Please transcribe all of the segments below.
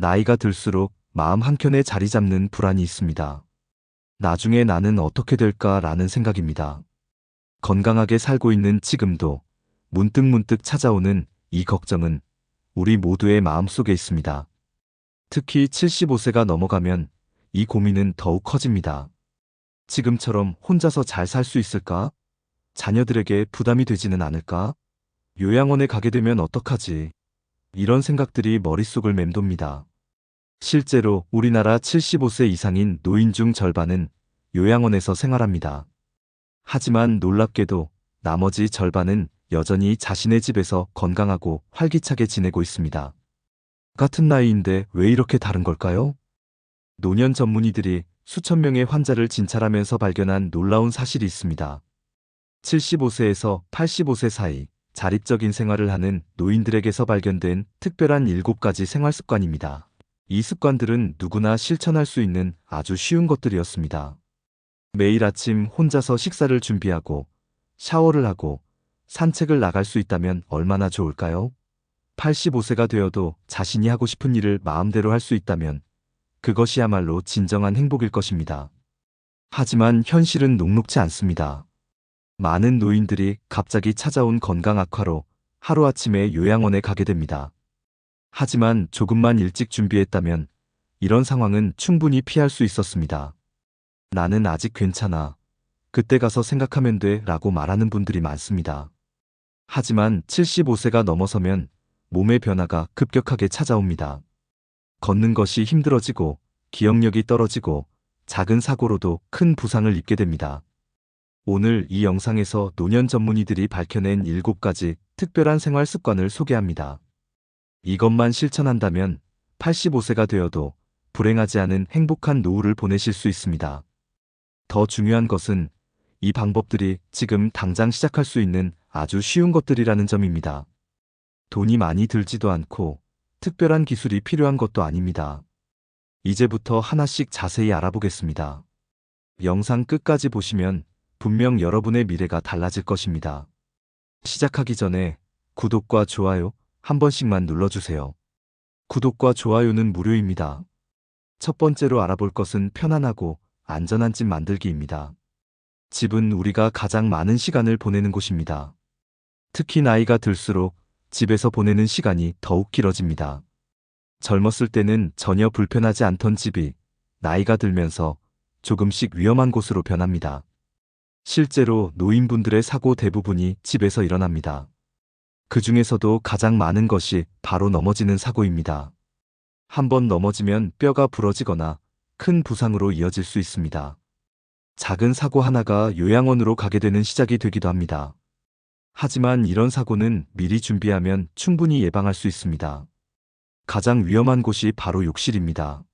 나이가 들수록 마음 한켠에 자리 잡는 불안이 있습니다. 나중에 나는 어떻게 될까라는 생각입니다. 건강하게 살고 있는 지금도 문득문득 찾아오는 이 걱정은 우리 모두의 마음속에 있습니다. 특히 75세가 넘어가면 이 고민은 더욱 커집니다. 지금처럼 혼자서 잘 살 수 있을까? 자녀들에게 부담이 되지는 않을까? 요양원에 가게 되면 어떡하지? 이런 생각들이 머릿속을 맴돕니다. 실제로 우리나라 75세 이상인 노인 중 절반은 요양원에서 생활합니다. 하지만 놀랍게도 나머지 절반은 여전히 자신의 집에서 건강하고 활기차게 지내고 있습니다. 같은 나이인데 왜 이렇게 다른 걸까요? 노년 전문의들이 수천 명의 환자를 진찰하면서 발견한 놀라운 사실이 있습니다. 75세에서 85세 사이 자립적인 생활을 하는 노인들에게서 발견된 특별한 7가지 생활 습관입니다. 이 습관들은 누구나 실천할 수 있는 아주 쉬운 것들이었습니다. 매일 아침 혼자서 식사를 준비하고 샤워를 하고 산책을 나갈 수 있다면 얼마나 좋을까요? 85세가 되어도 자신이 하고 싶은 일을 마음대로 할 수 있다면 그것이야말로 진정한 행복일 것입니다. 하지만 현실은 녹록지 않습니다. 많은 노인들이 갑자기 찾아온 건강 악화로 하루아침에 요양원에 가게 됩니다. 하지만 조금만 일찍 준비했다면 이런 상황은 충분히 피할 수 있었습니다. 나는 아직 괜찮아. 그때 가서 생각하면 돼 라고 말하는 분들이 많습니다. 하지만 75세가 넘어서면 몸의 변화가 급격하게 찾아옵니다. 걷는 것이 힘들어지고 기억력이 떨어지고 작은 사고로도 큰 부상을 입게 됩니다. 오늘 이 영상에서 노년 전문의들이 밝혀낸 7가지 특별한 생활 습관을 소개합니다. 이것만 실천한다면 85세가 되어도 불행하지 않은 행복한 노후를 보내실 수 있습니다. 더 중요한 것은 이 방법들이 지금 당장 시작할 수 있는 아주 쉬운 것들이라는 점입니다. 돈이 많이 들지도 않고 특별한 기술이 필요한 것도 아닙니다. 이제부터 하나씩 자세히 알아보겠습니다. 영상 끝까지 보시면 분명 여러분의 미래가 달라질 것입니다. 시작하기 전에 구독과 좋아요 한 번씩만 눌러주세요. 구독과 좋아요는 무료입니다. 첫 번째로 알아볼 것은 편안하고 안전한 집 만들기입니다. 집은 우리가 가장 많은 시간을 보내는 곳입니다. 특히 나이가 들수록 집에서 보내는 시간이 더욱 길어집니다. 젊었을 때는 전혀 불편하지 않던 집이 나이가 들면서 조금씩 위험한 곳으로 변합니다. 실제로 노인분들의 사고 대부분이 집에서 일어납니다. 그 중에서도 가장 많은 것이 바로 넘어지는 사고입니다. 한번 넘어지면 뼈가 부러지거나 큰 부상으로 이어질 수 있습니다. 작은 사고 하나가 요양원으로 가게 되는 시작이 되기도 합니다. 하지만 이런 사고는 미리 준비하면 충분히 예방할 수 있습니다. 가장 위험한 곳이 바로 욕실입니다.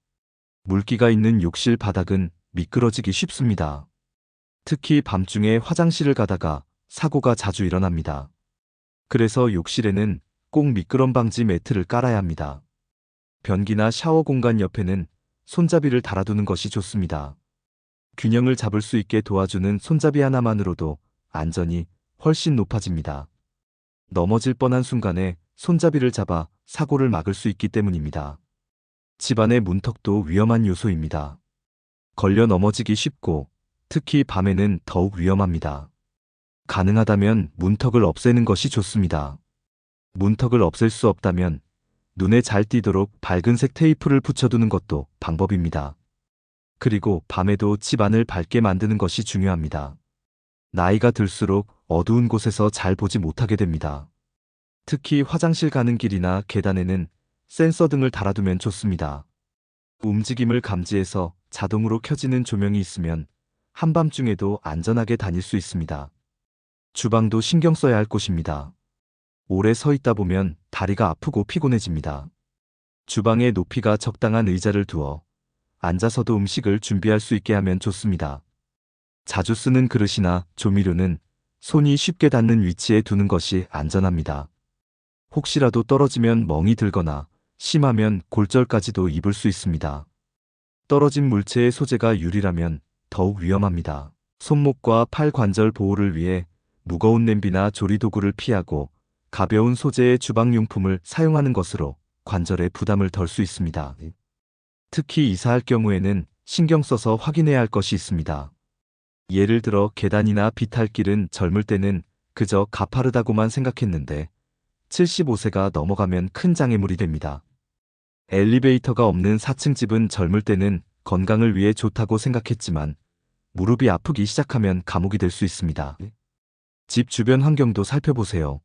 물기가 있는 욕실 바닥은 미끄러지기 쉽습니다. 특히 밤중에 화장실을 가다가 사고가 자주 일어납니다. 그래서 욕실에는 꼭 미끄럼 방지 매트를 깔아야 합니다. 변기나 샤워 공간 옆에는 손잡이를 달아두는 것이 좋습니다. 균형을 잡을 수 있게 도와주는 손잡이 하나만으로도 안전이 훨씬 높아집니다. 넘어질 뻔한 순간에 손잡이를 잡아 사고를 막을 수 있기 때문입니다. 집안의 문턱도 위험한 요소입니다. 걸려 넘어지기 쉽고 특히 밤에는 더욱 위험합니다. 가능하다면 문턱을 없애는 것이 좋습니다. 문턱을 없앨 수 없다면 눈에 잘 띄도록 밝은색 테이프를 붙여두는 것도 방법입니다. 그리고 밤에도 집안을 밝게 만드는 것이 중요합니다. 나이가 들수록 어두운 곳에서 잘 보지 못하게 됩니다. 특히 화장실 가는 길이나 계단에는 센서 등을 달아두면 좋습니다. 움직임을 감지해서 자동으로 켜지는 조명이 있으면 한밤중에도 안전하게 다닐 수 있습니다. 주방도 신경 써야 할 곳입니다. 오래 서 있다 보면 다리가 아프고 피곤해집니다. 주방에 높이가 적당한 의자를 두어 앉아서도 음식을 준비할 수 있게 하면 좋습니다. 자주 쓰는 그릇이나 조미료는 손이 쉽게 닿는 위치에 두는 것이 안전합니다. 혹시라도 떨어지면 멍이 들거나 심하면 골절까지도 입을 수 있습니다. 떨어진 물체의 소재가 유리라면 더욱 위험합니다. 손목과 팔 관절 보호를 위해 무거운 냄비나 조리도구를 피하고 가벼운 소재의 주방용품을 사용하는 것으로 관절에 부담을 덜 수 있습니다. 특히 이사할 경우에는 신경 써서 확인해야 할 것이 있습니다. 예를 들어 계단이나 비탈길은 젊을 때는 그저 가파르다고만 생각했는데 75세가 넘어가면 큰 장애물이 됩니다. 엘리베이터가 없는 4층 집은 젊을 때는 건강을 위해 좋다고 생각했지만 무릎이 아프기 시작하면 감옥이 될 수 있습니다. 집 주변 환경도 살펴보세요.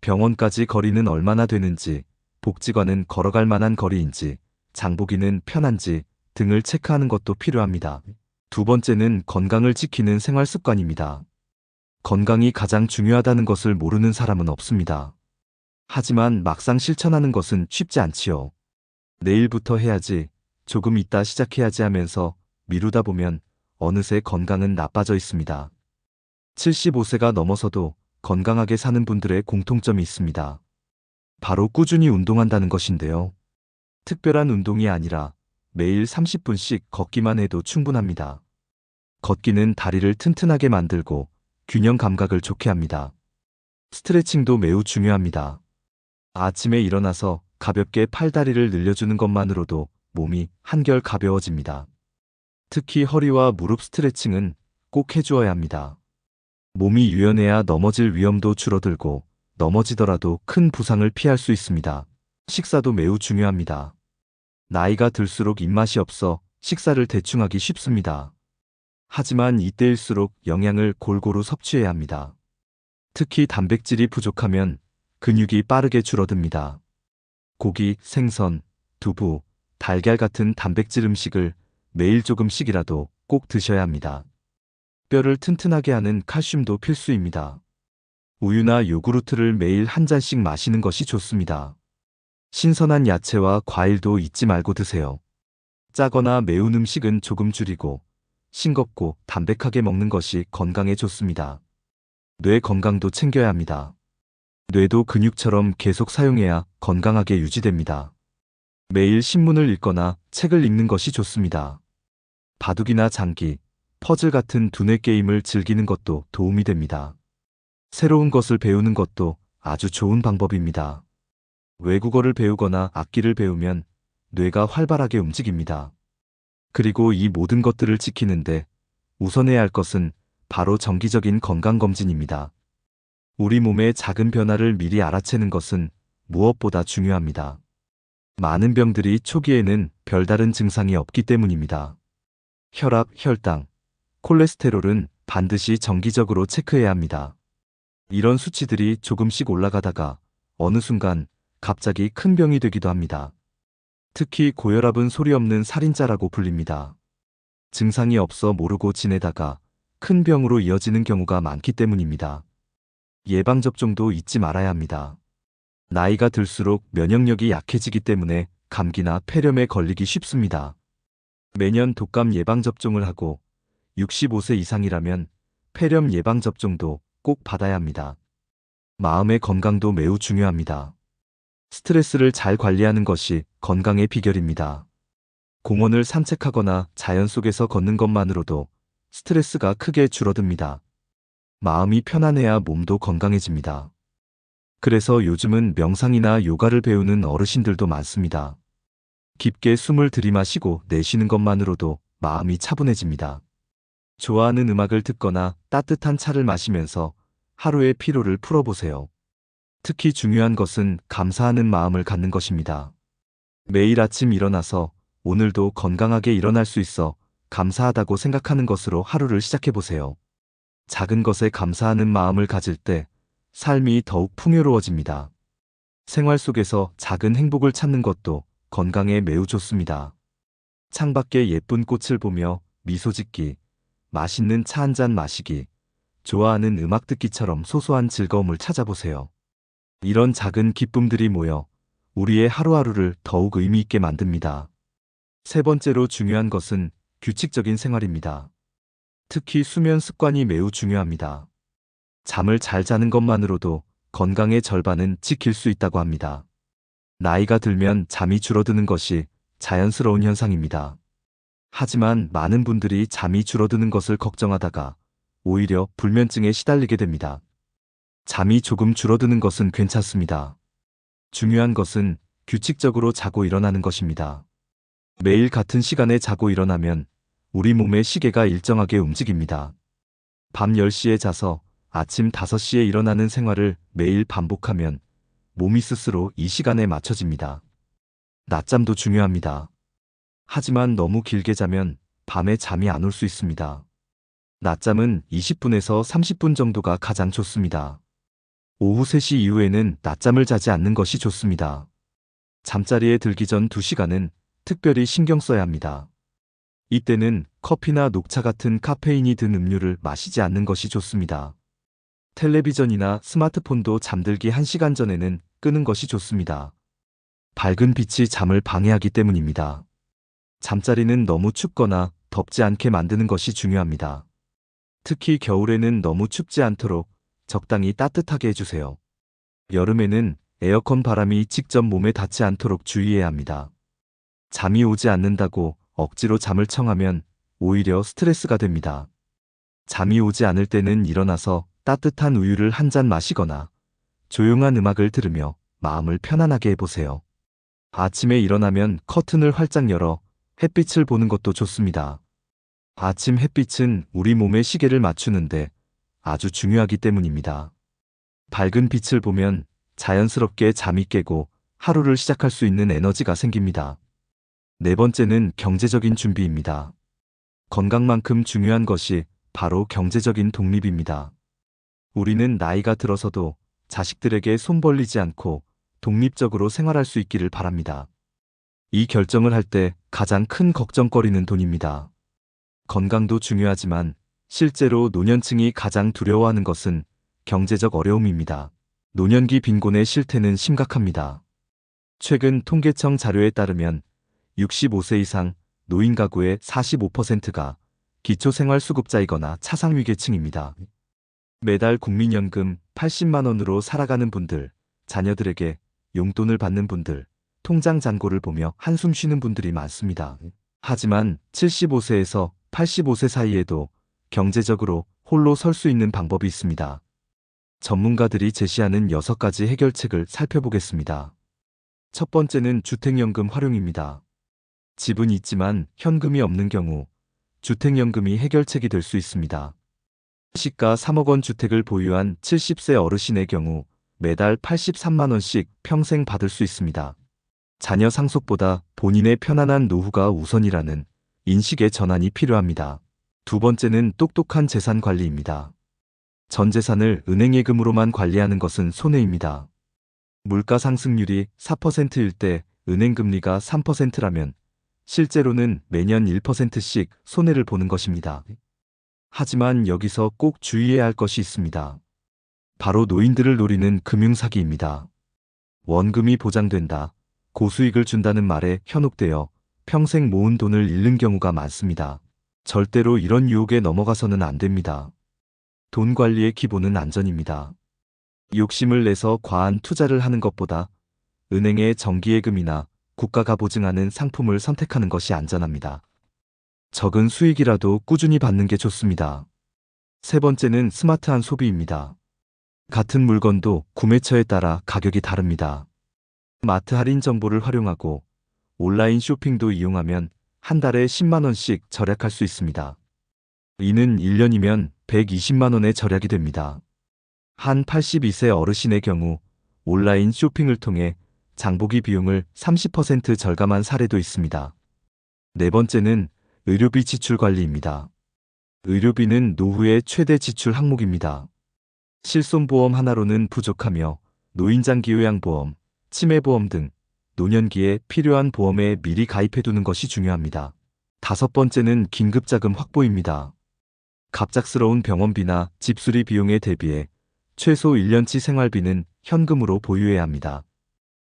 병원까지 거리는 얼마나 되는지, 복지관은 걸어갈 만한 거리인지, 장보기는 편한지 등을 체크하는 것도 필요합니다. 두 번째는 건강을 지키는 생활 습관입니다. 건강이 가장 중요하다는 것을 모르는 사람은 없습니다. 하지만 막상 실천하는 것은 쉽지 않지요. 내일부터 해야지, 조금 이따 시작해야지 하면서 미루다 보면 어느새 건강은 나빠져 있습니다. 75세가 넘어서도 건강하게 사는 분들의 공통점이 있습니다. 바로 꾸준히 운동한다는 것인데요. 특별한 운동이 아니라 매일 30분씩 걷기만 해도 충분합니다. 걷기는 다리를 튼튼하게 만들고 균형 감각을 좋게 합니다. 스트레칭도 매우 중요합니다. 아침에 일어나서 가볍게 팔다리를 늘려주는 것만으로도 몸이 한결 가벼워집니다. 특히 허리와 무릎 스트레칭은 꼭 해주어야 합니다. 몸이 유연해야 넘어질 위험도 줄어들고 넘어지더라도 큰 부상을 피할 수 있습니다. 식사도 매우 중요합니다. 나이가 들수록 입맛이 없어 식사를 대충 하기 쉽습니다. 하지만 이때일수록 영양을 골고루 섭취해야 합니다. 특히 단백질이 부족하면 근육이 빠르게 줄어듭니다. 고기, 생선, 두부, 달걀 같은 단백질 음식을 매일 조금씩이라도 꼭 드셔야 합니다. 뼈를 튼튼하게 하는 칼슘도 필수입니다. 우유나 요구르트를 매일 한 잔씩 마시는 것이 좋습니다. 신선한 야채와 과일도 잊지 말고 드세요. 짜거나 매운 음식은 조금 줄이고 싱겁고 담백하게 먹는 것이 건강에 좋습니다. 뇌 건강도 챙겨야 합니다. 뇌도 근육처럼 계속 사용해야 건강하게 유지됩니다. 매일 신문을 읽거나 책을 읽는 것이 좋습니다. 바둑이나 장기, 퍼즐 같은 두뇌 게임을 즐기는 것도 도움이 됩니다. 새로운 것을 배우는 것도 아주 좋은 방법입니다. 외국어를 배우거나 악기를 배우면 뇌가 활발하게 움직입니다. 그리고 이 모든 것들을 지키는데 우선해야 할 것은 바로 정기적인 건강검진입니다. 우리 몸의 작은 변화를 미리 알아채는 것은 무엇보다 중요합니다. 많은 병들이 초기에는 별다른 증상이 없기 때문입니다. 혈압, 혈당, 콜레스테롤은 반드시 정기적으로 체크해야 합니다. 이런 수치들이 조금씩 올라가다가 어느 순간 갑자기 큰 병이 되기도 합니다. 특히 고혈압은 소리 없는 살인자라고 불립니다. 증상이 없어 모르고 지내다가 큰 병으로 이어지는 경우가 많기 때문입니다. 예방접종도 잊지 말아야 합니다. 나이가 들수록 면역력이 약해지기 때문에 감기나 폐렴에 걸리기 쉽습니다. 매년 독감 예방접종을 하고 65세 이상이라면 폐렴 예방접종도 꼭 받아야 합니다. 마음의 건강도 매우 중요합니다. 스트레스를 잘 관리하는 것이 건강의 비결입니다. 공원을 산책하거나 자연 속에서 걷는 것만으로도 스트레스가 크게 줄어듭니다. 마음이 편안해야 몸도 건강해집니다. 그래서 요즘은 명상이나 요가를 배우는 어르신들도 많습니다. 깊게 숨을 들이마시고 내쉬는 것만으로도 마음이 차분해집니다. 좋아하는 음악을 듣거나 따뜻한 차를 마시면서 하루의 피로를 풀어보세요. 특히 중요한 것은 감사하는 마음을 갖는 것입니다. 매일 아침 일어나서 오늘도 건강하게 일어날 수 있어 감사하다고 생각하는 것으로 하루를 시작해보세요. 작은 것에 감사하는 마음을 가질 때 삶이 더욱 풍요로워집니다. 생활 속에서 작은 행복을 찾는 것도 건강에 매우 좋습니다. 창밖에 예쁜 꽃을 보며 미소 짓기, 맛있는 차 한 잔 마시기, 좋아하는 음악 듣기처럼 소소한 즐거움을 찾아보세요. 이런 작은 기쁨들이 모여 우리의 하루하루를 더욱 의미 있게 만듭니다. 세 번째로 중요한 것은 규칙적인 생활입니다. 특히 수면 습관이 매우 중요합니다. 잠을 잘 자는 것만으로도 건강의 절반은 지킬 수 있다고 합니다. 나이가 들면 잠이 줄어드는 것이 자연스러운 현상입니다. 하지만 많은 분들이 잠이 줄어드는 것을 걱정하다가 오히려 불면증에 시달리게 됩니다. 잠이 조금 줄어드는 것은 괜찮습니다. 중요한 것은 규칙적으로 자고 일어나는 것입니다. 매일 같은 시간에 자고 일어나면 우리 몸의 시계가 일정하게 움직입니다. 밤 10시에 자서 아침 5시에 일어나는 생활을 매일 반복하면 몸이 스스로 이 시간에 맞춰집니다. 낮잠도 중요합니다. 하지만 너무 길게 자면 밤에 잠이 안 올 수 있습니다. 낮잠은 20분에서 30분 정도가 가장 좋습니다. 오후 3시 이후에는 낮잠을 자지 않는 것이 좋습니다. 잠자리에 들기 전 2시간은 특별히 신경 써야 합니다. 이때는 커피나 녹차 같은 카페인이 든 음료를 마시지 않는 것이 좋습니다. 텔레비전이나 스마트폰도 잠들기 1시간 전에는 끄는 것이 좋습니다. 밝은 빛이 잠을 방해하기 때문입니다. 잠자리는 너무 춥거나 덥지 않게 만드는 것이 중요합니다. 특히 겨울에는 너무 춥지 않도록 적당히 따뜻하게 해주세요. 여름에는 에어컨 바람이 직접 몸에 닿지 않도록 주의해야 합니다. 잠이 오지 않는다고 억지로 잠을 청하면 오히려 스트레스가 됩니다. 잠이 오지 않을 때는 일어나서 따뜻한 우유를 한 잔 마시거나 조용한 음악을 들으며 마음을 편안하게 해보세요. 아침에 일어나면 커튼을 활짝 열어 햇빛을 보는 것도 좋습니다. 아침 햇빛은 우리 몸의 시계를 맞추는데 아주 중요하기 때문입니다. 밝은 빛을 보면 자연스럽게 잠이 깨고 하루를 시작할 수 있는 에너지가 생깁니다. 네 번째는 경제적인 준비입니다. 건강만큼 중요한 것이 바로 경제적인 독립입니다. 우리는 나이가 들어서도 자식들에게 손 벌리지 않고 독립적으로 생활할 수 있기를 바랍니다. 이 결정을 할 때 가장 큰 걱정거리는 돈입니다. 건강도 중요하지만 실제로 노년층이 가장 두려워하는 것은 경제적 어려움입니다. 노년기 빈곤의 실태는 심각합니다. 최근 통계청 자료에 따르면 65세 이상 노인 가구의 45%가 기초생활수급자이거나 차상위계층입니다. 매달 국민연금 80만 원으로 살아가는 분들, 자녀들에게 용돈을 받는 분들, 통장 잔고를 보며 한숨 쉬는 분들이 많습니다. 하지만 75세에서 85세 사이에도 경제적으로 홀로 설 수 있는 방법이 있습니다. 전문가들이 제시하는 6가지 해결책을 살펴보겠습니다. 첫 번째는 주택연금 활용입니다. 집은 있지만 현금이 없는 경우 주택연금이 해결책이 될 수 있습니다. 시가 3억 원 주택을 보유한 70세 어르신의 경우 매달 83만 원씩 평생 받을 수 있습니다. 자녀 상속보다 본인의 편안한 노후가 우선이라는 인식의 전환이 필요합니다. 두 번째는 똑똑한 재산 관리입니다. 전 재산을 은행 예금으로만 관리하는 것은 손해입니다. 물가 상승률이 4%일 때 은행 금리가 3%라면 실제로는 매년 1%씩 손해를 보는 것입니다. 하지만 여기서 꼭 주의해야 할 것이 있습니다. 바로 노인들을 노리는 금융사기입니다. 원금이 보장된다, 고수익을 준다는 말에 현혹되어 평생 모은 돈을 잃는 경우가 많습니다. 절대로 이런 유혹에 넘어가서는 안 됩니다. 돈 관리의 기본은 안전입니다. 욕심을 내서 과한 투자를 하는 것보다 은행의 정기예금이나 국가가 보증하는 상품을 선택하는 것이 안전합니다. 적은 수익이라도 꾸준히 받는 게 좋습니다. 세 번째는 스마트한 소비입니다. 같은 물건도 구매처에 따라 가격이 다릅니다. 마트 할인 정보를 활용하고 온라인 쇼핑도 이용하면 한 달에 10만 원씩 절약할 수 있습니다. 이는 1년이면 120만 원의 절약이 됩니다. 한 82세 어르신의 경우 온라인 쇼핑을 통해 장보기 비용을 30% 절감한 사례도 있습니다. 네 번째는 의료비 지출 관리입니다. 의료비는 노후의 최대 지출 항목입니다. 실손보험 하나로는 부족하며 노인장기요양보험, 치매보험 등 노년기에 필요한 보험에 미리 가입해두는 것이 중요합니다. 다섯 번째는 긴급자금 확보입니다. 갑작스러운 병원비나 집수리 비용에 대비해 최소 1년치 생활비는 현금으로 보유해야 합니다.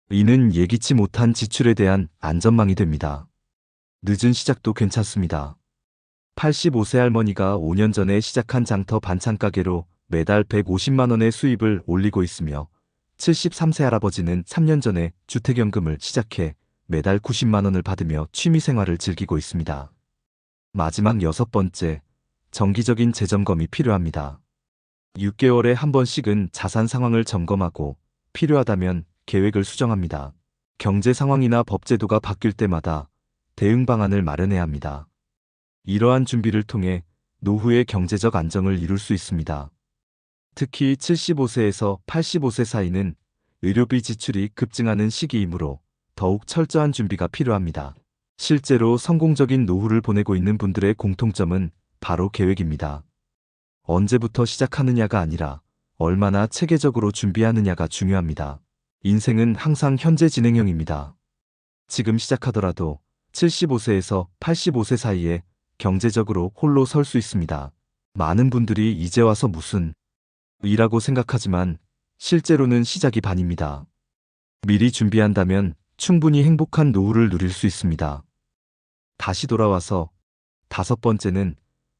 이는 예기치 못한 지출에 대한 안전망이 됩니다. 늦은 시작도 괜찮습니다. 85세 할머니가 5년 전에 시작한 장터 반찬 가게로 매달 150만 원의 수입을 올리고 있으며 73세 할아버지는 3년 전에 주택연금을 시작해 매달 90만 원을 받으며 취미생활을 즐기고 있습니다. 마지막 6번째, 정기적인 재점검이 필요합니다. 6개월에 한 번씩은 자산 상황을 점검하고 필요하다면 계획을 수정합니다. 경제 상황이나 법 제도가 바뀔 때마다 대응 방안을 마련해야 합니다. 이러한 준비를 통해 노후의 경제적 안정을 이룰 수 있습니다. 특히 75세에서 85세 사이는 의료비 지출이 급증하는 시기이므로 더욱 철저한 준비가 필요합니다. 실제로 성공적인 노후를 보내고 있는 분들의 공통점은 바로 계획입니다. 언제부터 시작하느냐가 아니라 얼마나 체계적으로 준비하느냐가 중요합니다. 인생은 항상 현재 진행형입니다. 지금 시작하더라도 75세에서 85세 사이에 경제적으로 홀로 설 수 있습니다. 많은 분들이 이제 와서 무슨 이라고 생각하지만 실제로는 시작이 반입니다. 미리 준비한다면 충분히 행복한 노후를 누릴 수 있습니다. 다시 돌아와서 5번째는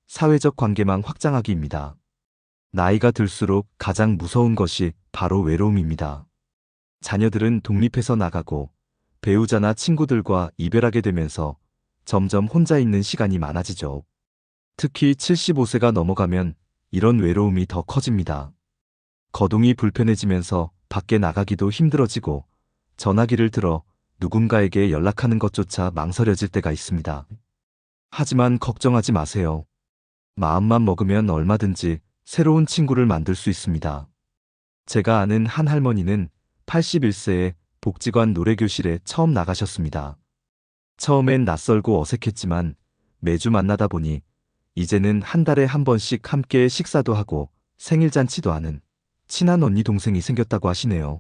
사회적 관계망 확장하기입니다. 나이가 들수록 가장 무서운 것이 바로 외로움입니다. 자녀들은 독립해서 나가고 배우자나 친구들과 이별하게 되면서 점점 혼자 있는 시간이 많아지죠. 특히 75세가 넘어가면 이런 외로움이 더 커집니다. 거동이 불편해지면서 밖에 나가기도 힘들어지고 전화기를 들어 누군가에게 연락하는 것조차 망설여질 때가 있습니다. 하지만 걱정하지 마세요. 마음만 먹으면 얼마든지 새로운 친구를 만들 수 있습니다. 제가 아는 한 할머니는 81세에 복지관 노래교실에 처음 나가셨습니다. 처음엔 낯설고 어색했지만 매주 만나다 보니 이제는 한 달에 한 번씩 함께 식사도 하고 생일잔치도 하는 친한 언니 동생이 생겼다고 하시네요.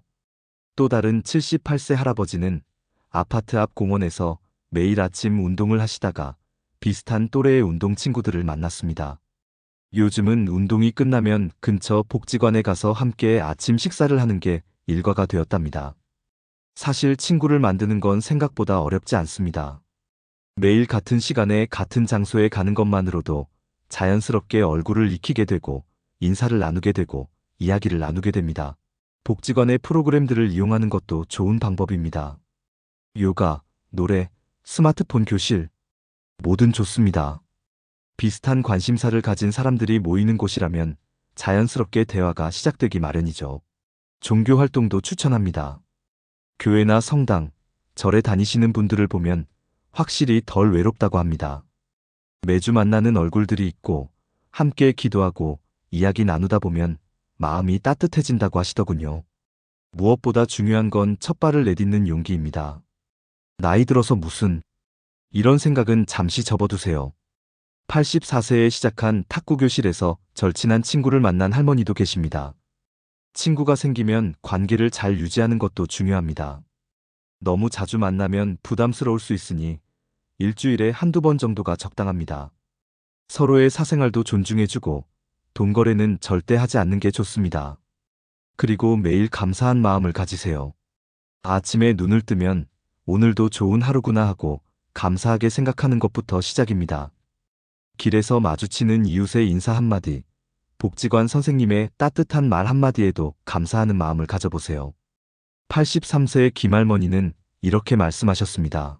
또 다른 78세 할아버지는 아파트 앞 공원에서 매일 아침 운동을 하시다가 비슷한 또래의 운동 친구들을 만났습니다. 요즘은 운동이 끝나면 근처 복지관에 가서 함께 아침 식사를 하는 게 일과가 되었답니다. 사실 친구를 만드는 건 생각보다 어렵지 않습니다. 매일 같은 시간에 같은 장소에 가는 것만으로도 자연스럽게 얼굴을 익히게 되고 인사를 나누게 되고 이야기를 나누게 됩니다. 복지관의 프로그램들을 이용하는 것도 좋은 방법입니다. 요가, 노래, 스마트폰 교실, 뭐든 좋습니다. 비슷한 관심사를 가진 사람들이 모이는 곳이라면 자연스럽게 대화가 시작되기 마련이죠. 종교 활동도 추천합니다. 교회나 성당, 절에 다니시는 분들을 보면 확실히 덜 외롭다고 합니다. 매주 만나는 얼굴들이 있고 함께 기도하고 이야기 나누다 보면 마음이 따뜻해진다고 하시더군요. 무엇보다 중요한 건 첫 발을 내딛는 용기입니다. 나이 들어서 무슨 이런 생각은 잠시 접어두세요. 84세에 시작한 탁구 교실에서 절친한 친구를 만난 할머니도 계십니다. 친구가 생기면 관계를 잘 유지하는 것도 중요합니다. 너무 자주 만나면 부담스러울 수 있으니 일주일에 한두 번 정도가 적당합니다. 서로의 사생활도 존중해주고 돈 거래는 절대 하지 않는 게 좋습니다. 그리고 매일 감사한 마음을 가지세요. 아침에 눈을 뜨면 오늘도 좋은 하루구나 하고 감사하게 생각하는 것부터 시작입니다. 길에서 마주치는 이웃의 인사 한마디, 복지관 선생님의 따뜻한 말 한마디에도 감사하는 마음을 가져보세요. 83세의 김할머니는 이렇게 말씀하셨습니다.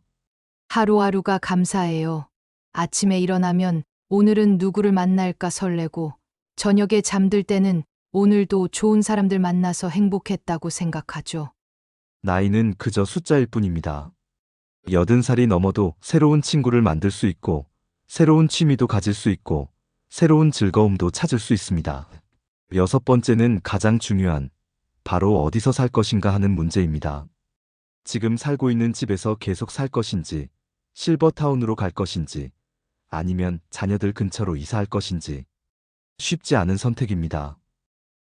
하루하루가 감사해요. 아침에 일어나면 오늘은 누구를 만날까 설레고, 저녁에 잠들 때는 오늘도 좋은 사람들 만나서 행복했다고 생각하죠. 나이는 그저 숫자일 뿐입니다. 80살이 넘어도 새로운 친구를 만들 수 있고, 새로운 취미도 가질 수 있고, 새로운 즐거움도 찾을 수 있습니다. 6번째는 가장 중요한, 바로 어디서 살 것인가 하는 문제입니다. 지금 살고 있는 집에서 계속 살 것인지, 실버타운으로 갈 것인지, 아니면 자녀들 근처로 이사할 것인지, 쉽지 않은 선택입니다.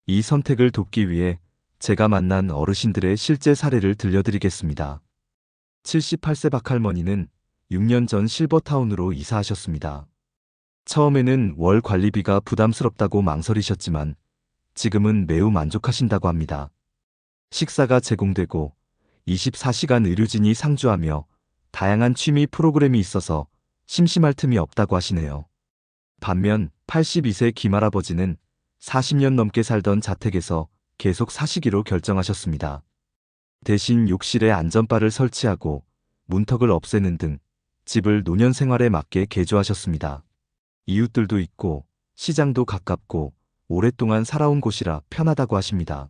이 선택을 돕기 위해 제가 만난 어르신들의 실제 사례를 들려드리겠습니다. 78세 박할머니는 6년 전 실버타운으로 이사하셨습니다. 처음에는 월 관리비가 부담스럽다고 망설이셨지만 지금은 매우 만족하신다고 합니다. 식사가 제공되고 24시간 의료진이 상주하며 다양한 취미 프로그램이 있어서 심심할 틈이 없다고 하시네요. 반면 82세 김할아버지는 40년 넘게 살던 자택에서 계속 사시기로 결정하셨습니다. 대신 욕실에 안전바를 설치하고 문턱을 없애는 등 집을 노년 생활에 맞게 개조하셨습니다. 이웃들도 있고 시장도 가깝고 오랫동안 살아온 곳이라 편하다고 하십니다.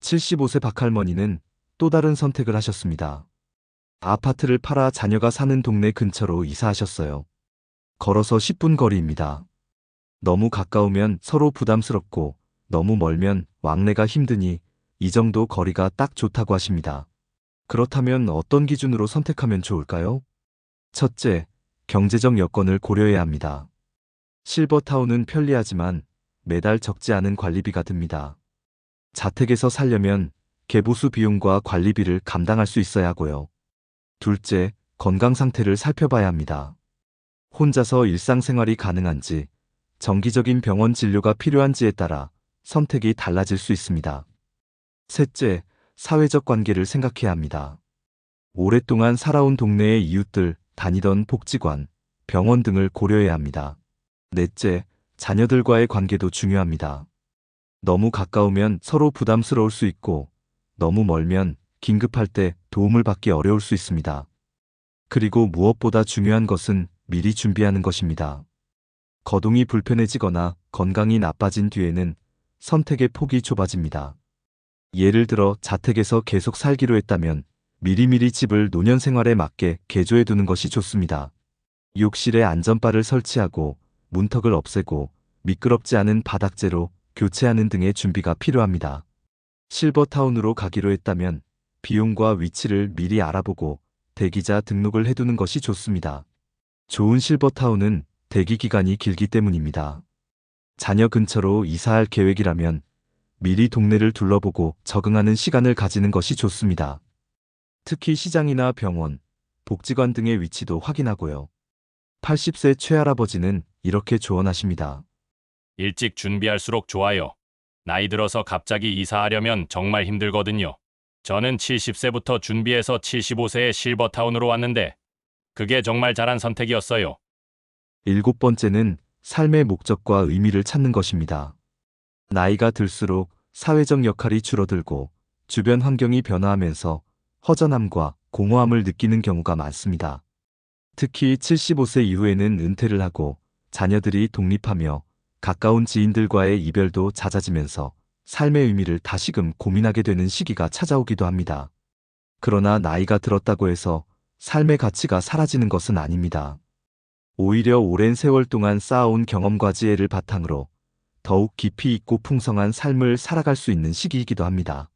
75세 박할머니는 또 다른 선택을 하셨습니다. 아파트를 팔아 자녀가 사는 동네 근처로 이사하셨어요. 걸어서 10분 거리입니다. 너무 가까우면 서로 부담스럽고 너무 멀면 왕래가 힘드니 이 정도 거리가 딱 좋다고 하십니다. 그렇다면 어떤 기준으로 선택하면 좋을까요? 첫째, 경제적 여건을 고려해야 합니다. 실버타운은 편리하지만 매달 적지 않은 관리비가 듭니다. 자택에서 살려면 개보수 비용과 관리비를 감당할 수 있어야 하고요. 둘째, 건강 상태를 살펴봐야 합니다. 혼자서 일상생활이 가능한지, 정기적인 병원 진료가 필요한지에 따라 선택이 달라질 수 있습니다. 셋째, 사회적 관계를 생각해야 합니다. 오랫동안 살아온 동네의 이웃들, 다니던 복지관, 병원 등을 고려해야 합니다. 넷째, 자녀들과의 관계도 중요합니다. 너무 가까우면 서로 부담스러울 수 있고, 너무 멀면 긴급할 때 도움을 받기 어려울 수 있습니다. 그리고 무엇보다 중요한 것은 미리 준비하는 것입니다. 거동이 불편해지거나 건강이 나빠진 뒤에는 선택의 폭이 좁아집니다. 예를 들어 자택에서 계속 살기로 했다면 미리미리 집을 노년 생활에 맞게 개조해 두는 것이 좋습니다. 욕실에 안전바를 설치하고 문턱을 없애고 미끄럽지 않은 바닥재로 교체하는 등의 준비가 필요합니다. 실버타운으로 가기로 했다면 비용과 위치를 미리 알아보고 대기자 등록을 해두는 것이 좋습니다. 좋은 실버타운은 대기 기간이 길기 때문입니다. 자녀 근처로 이사할 계획이라면 미리 동네를 둘러보고 적응하는 시간을 가지는 것이 좋습니다. 특히 시장이나 병원, 복지관 등의 위치도 확인하고요. 80세 최할아버지는 이렇게 조언하십니다. 일찍 준비할수록 좋아요. 나이 들어서 갑자기 이사하려면 정말 힘들거든요. 저는 70세부터 준비해서 75세에 실버타운으로 왔는데 그게 정말 잘한 선택이었어요. 일곱 번째는 삶의 목적과 의미를 찾는 것입니다. 나이가 들수록 사회적 역할이 줄어들고 주변 환경이 변화하면서 허전함과 공허함을 느끼는 경우가 많습니다. 특히 75세 이후에는 은퇴를 하고 자녀들이 독립하며 가까운 지인들과의 이별도 잦아지면서 삶의 의미를 다시금 고민하게 되는 시기가 찾아오기도 합니다. 그러나 나이가 들었다고 해서 삶의 가치가 사라지는 것은 아닙니다. 오히려 오랜 세월 동안 쌓아온 경험과 지혜를 바탕으로 더욱 깊이 있고 풍성한 삶을 살아갈 수 있는 시기이기도 합니다.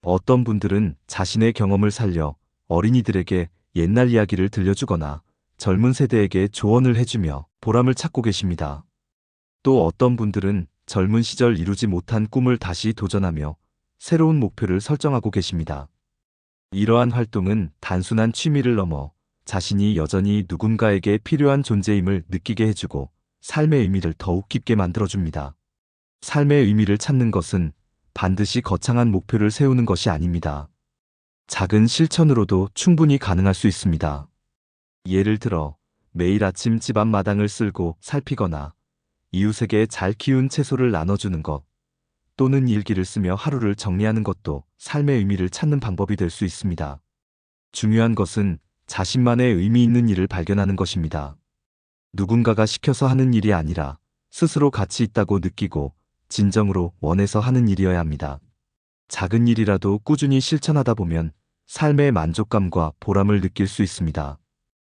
어떤 분들은 자신의 경험을 살려 어린이들에게 옛날 이야기를 들려주거나 젊은 세대에게 조언을 해주며 보람을 찾고 계십니다. 또 어떤 분들은 젊은 시절 이루지 못한 꿈을 다시 도전하며 새로운 목표를 설정하고 계십니다. 이러한 활동은 단순한 취미를 넘어 자신이 여전히 누군가에게 필요한 존재임을 느끼게 해주고 삶의 의미를 더욱 깊게 만들어줍니다. 삶의 의미를 찾는 것은 반드시 거창한 목표를 세우는 것이 아닙니다. 작은 실천으로도 충분히 가능할 수 있습니다. 예를 들어 매일 아침 집 앞마당을 쓸고 살피거나 이웃에게 잘 키운 채소를 나눠주는 것, 또는 일기를 쓰며 하루를 정리하는 것도 삶의 의미를 찾는 방법이 될 수 있습니다. 중요한 것은 자신만의 의미 있는 일을 발견하는 것입니다. 누군가가 시켜서 하는 일이 아니라 스스로 가치 있다고 느끼고 진정으로 원해서 하는 일이어야 합니다. 작은 일이라도 꾸준히 실천하다 보면 삶의 만족감과 보람을 느낄 수 있습니다.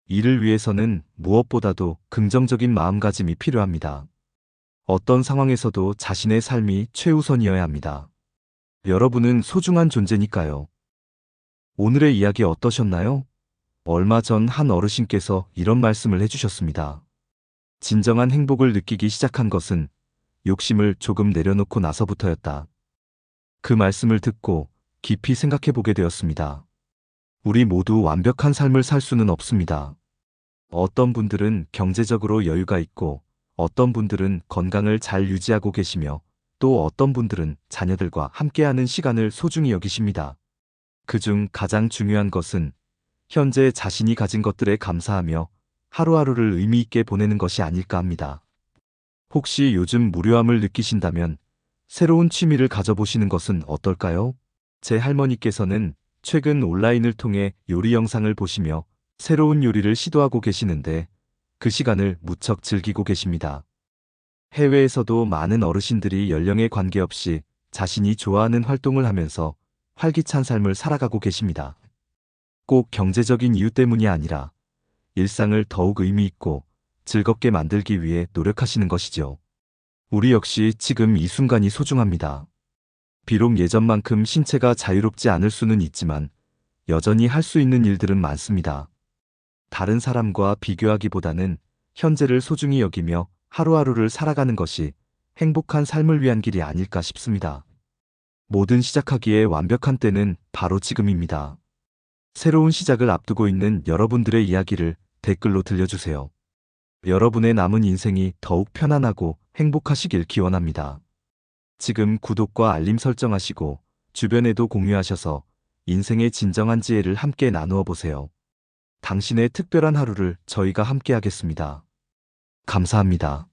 이를 위해서는 무엇보다도 긍정적인 마음가짐이 필요합니다. 어떤 상황에서도 자신의 삶이 최우선이어야 합니다. 여러분은 소중한 존재니까요. 오늘의 이야기 어떠셨나요? 얼마 전 한 어르신께서 이런 말씀을 해주셨습니다. 진정한 행복을 느끼기 시작한 것은 욕심을 조금 내려놓고 나서부터였다. 그 말씀을 듣고 깊이 생각해 보게 되었습니다. 우리 모두 완벽한 삶을 살 수는 없습니다. 어떤 분들은 경제적으로 여유가 있고 어떤 분들은 건강을 잘 유지하고 계시며 또 어떤 분들은 자녀들과 함께하는 시간을 소중히 여기십니다. 그중 가장 중요한 것은 현재 자신이 가진 것들에 감사하며 하루하루를 의미 있게 보내는 것이 아닐까 합니다. 혹시 요즘 무료함을 느끼신다면 새로운 취미를 가져보시는 것은 어떨까요? 제 할머니께서는 최근 온라인을 통해 요리 영상을 보시며 새로운 요리를 시도하고 계시는데 그 시간을 무척 즐기고 계십니다. 해외에서도 많은 어르신들이 연령에 관계없이 자신이 좋아하는 활동을 하면서 활기찬 삶을 살아가고 계십니다. 꼭 경제적인 이유 때문이 아니라 일상을 더욱 의미 있고 즐겁게 만들기 위해 노력하시는 것이죠. 우리 역시 지금 이 순간이 소중합니다. 비록 예전만큼 신체가 자유롭지 않을 수는 있지만 여전히 할 수 있는 일들은 많습니다. 다른 사람과 비교하기보다는 현재를 소중히 여기며 하루하루를 살아가는 것이 행복한 삶을 위한 길이 아닐까 싶습니다. 모든 시작하기에 완벽한 때는 바로 지금입니다. 새로운 시작을 앞두고 있는 여러분들의 이야기를 댓글로 들려주세요. 여러분의 남은 인생이 더욱 편안하고 행복하시길 기원합니다. 지금 구독과 알림 설정하시고 주변에도 공유하셔서 인생의 진정한 지혜를 함께 나누어 보세요. 당신의 특별한 하루를 저희가 함께 하겠습니다. 감사합니다.